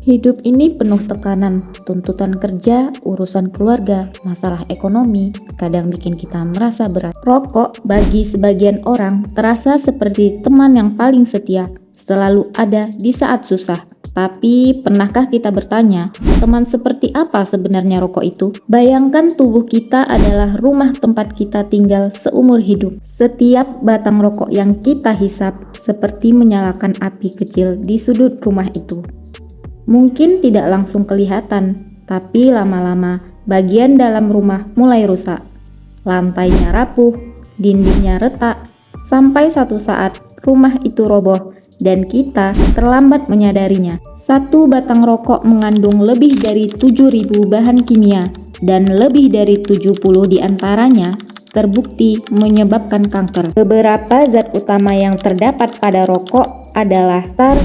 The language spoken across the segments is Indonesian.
Hidup ini penuh tekanan, tuntutan kerja, urusan keluarga, masalah ekonomi, kadang bikin kita merasa berat. Rokok bagi sebagian orang terasa seperti teman yang paling setia, selalu ada di saat susah. Tapi pernahkah kita bertanya, teman seperti apa sebenarnya rokok itu? Bayangkan tubuh kita adalah rumah tempat kita tinggal seumur hidup. Setiap batang rokok yang kita hisap seperti menyalakan api kecil di sudut rumah itu. Mungkin tidak langsung kelihatan, tapi lama-lama bagian dalam rumah mulai rusak. Lantainya rapuh, dindingnya retak, sampai satu saat rumah itu roboh dan kita terlambat menyadarinya. Satu batang rokok mengandung lebih dari 7.000 bahan kimia dan lebih dari 70 diantaranya terbukti menyebabkan kanker. Beberapa zat utama yang terdapat pada rokok adalah tar,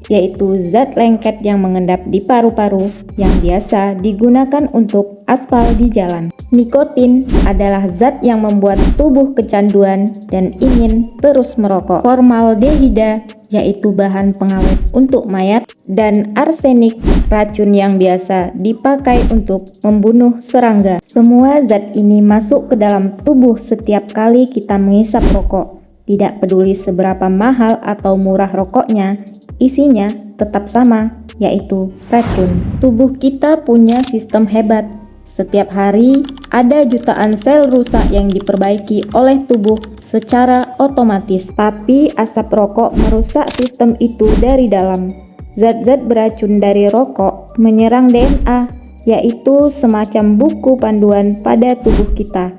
yaitu zat lengket yang mengendap di paru-paru yang biasa digunakan untuk aspal di jalan. Nikotin adalah zat yang membuat tubuh kecanduan dan ingin terus merokok. Formaldehida yaitu bahan pengawet untuk mayat, dan arsenik racun yang biasa dipakai untuk membunuh serangga. Semua zat ini masuk ke dalam tubuh setiap kali kita menghisap rokok. Tidak peduli seberapa mahal atau murah rokoknya, isinya tetap sama, yaitu racun. Tubuh kita punya sistem hebat. Setiap hari ada jutaan sel rusak yang diperbaiki oleh tubuh secara otomatis. Tapi asap rokok merusak sistem itu dari dalam. Zat-zat beracun dari rokok menyerang DNA, yaitu semacam buku panduan pada tubuh kita.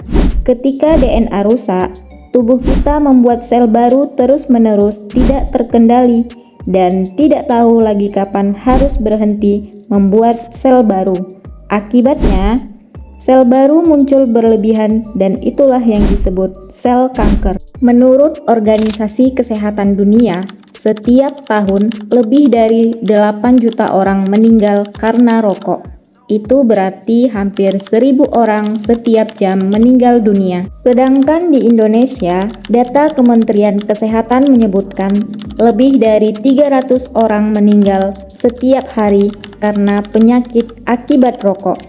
Ketika DNA rusak, tubuh kita membuat sel baru terus-menerus tidak terkendali dan tidak tahu lagi kapan harus berhenti membuat sel baru. Akibatnya, sel baru muncul berlebihan dan itulah yang disebut sel kanker. Menurut Organisasi Kesehatan Dunia, setiap tahun lebih dari 8 juta orang meninggal karena rokok. Itu berarti hampir 1.000 orang setiap jam meninggal dunia. Sedangkan di Indonesia, data Kementerian Kesehatan menyebutkan lebih dari 300 orang meninggal setiap hari karena penyakit akibat rokok.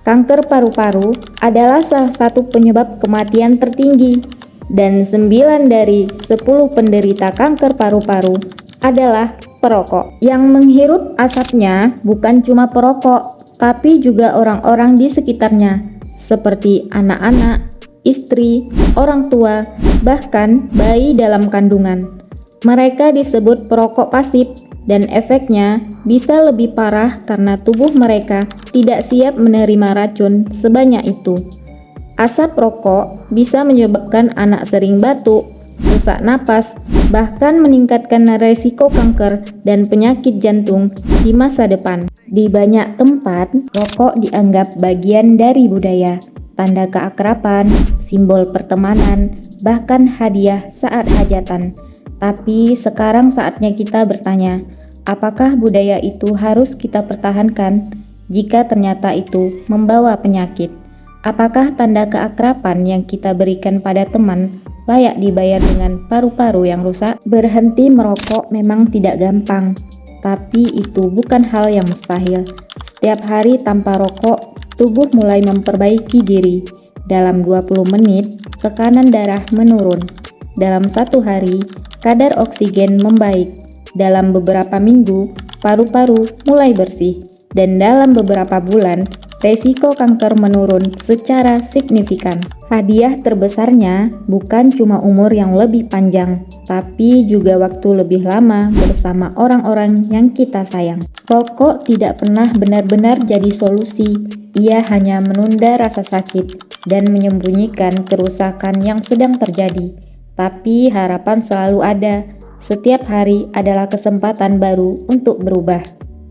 Kanker paru-paru adalah salah satu penyebab kematian tertinggi, dan 9 dari 10 penderita kanker paru-paru adalah perokok. Yang menghirup asapnya bukan cuma perokok, tapi juga orang-orang di sekitarnya, seperti anak-anak, istri, orang tua, bahkan bayi dalam kandungan. Mereka disebut perokok pasif, dan efeknya bisa lebih parah karena tubuh mereka tidak siap menerima racun sebanyak itu. Asap rokok bisa menyebabkan anak sering batuk, sesak napas, bahkan meningkatkan resiko kanker dan penyakit jantung di masa depan. Di banyak tempat, rokok dianggap bagian dari budaya, tanda keakraban, simbol pertemanan, bahkan hadiah saat hajatan. Tapi sekarang saatnya kita bertanya, apakah budaya itu harus kita pertahankan jika ternyata itu membawa penyakit? Apakah tanda keakraban yang kita berikan pada teman layak dibayar dengan paru-paru yang rusak? Berhenti merokok memang tidak gampang, tapi itu bukan hal yang mustahil. Setiap hari tanpa rokok, tubuh mulai memperbaiki diri. Dalam 20 menit, tekanan darah menurun. Dalam satu hari, kadar oksigen membaik. Dalam beberapa minggu, paru-paru mulai bersih. Dan dalam beberapa bulan, resiko kanker menurun secara signifikan. Hadiah terbesarnya bukan cuma umur yang lebih panjang, tapi juga waktu lebih lama bersama orang-orang yang kita sayang. Rokok tidak pernah benar-benar jadi solusi. Ia hanya menunda rasa sakit dan menyembunyikan kerusakan yang sedang terjadi. Tapi harapan selalu ada. Setiap hari adalah kesempatan baru untuk berubah.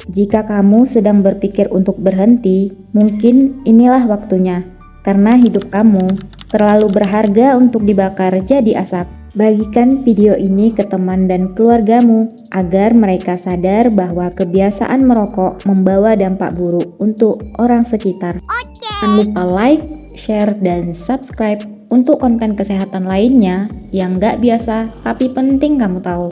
Jika kamu sedang berpikir untuk berhenti, mungkin inilah waktunya, karena hidup kamu terlalu berharga untuk dibakar jadi asap. Bagikan video ini ke teman dan keluargamu agar mereka sadar bahwa kebiasaan merokok membawa dampak buruk untuk orang sekitar. Jangan lupa like, share, dan subscribe untuk konten kesehatan lainnya yang gak biasa tapi penting kamu tahu.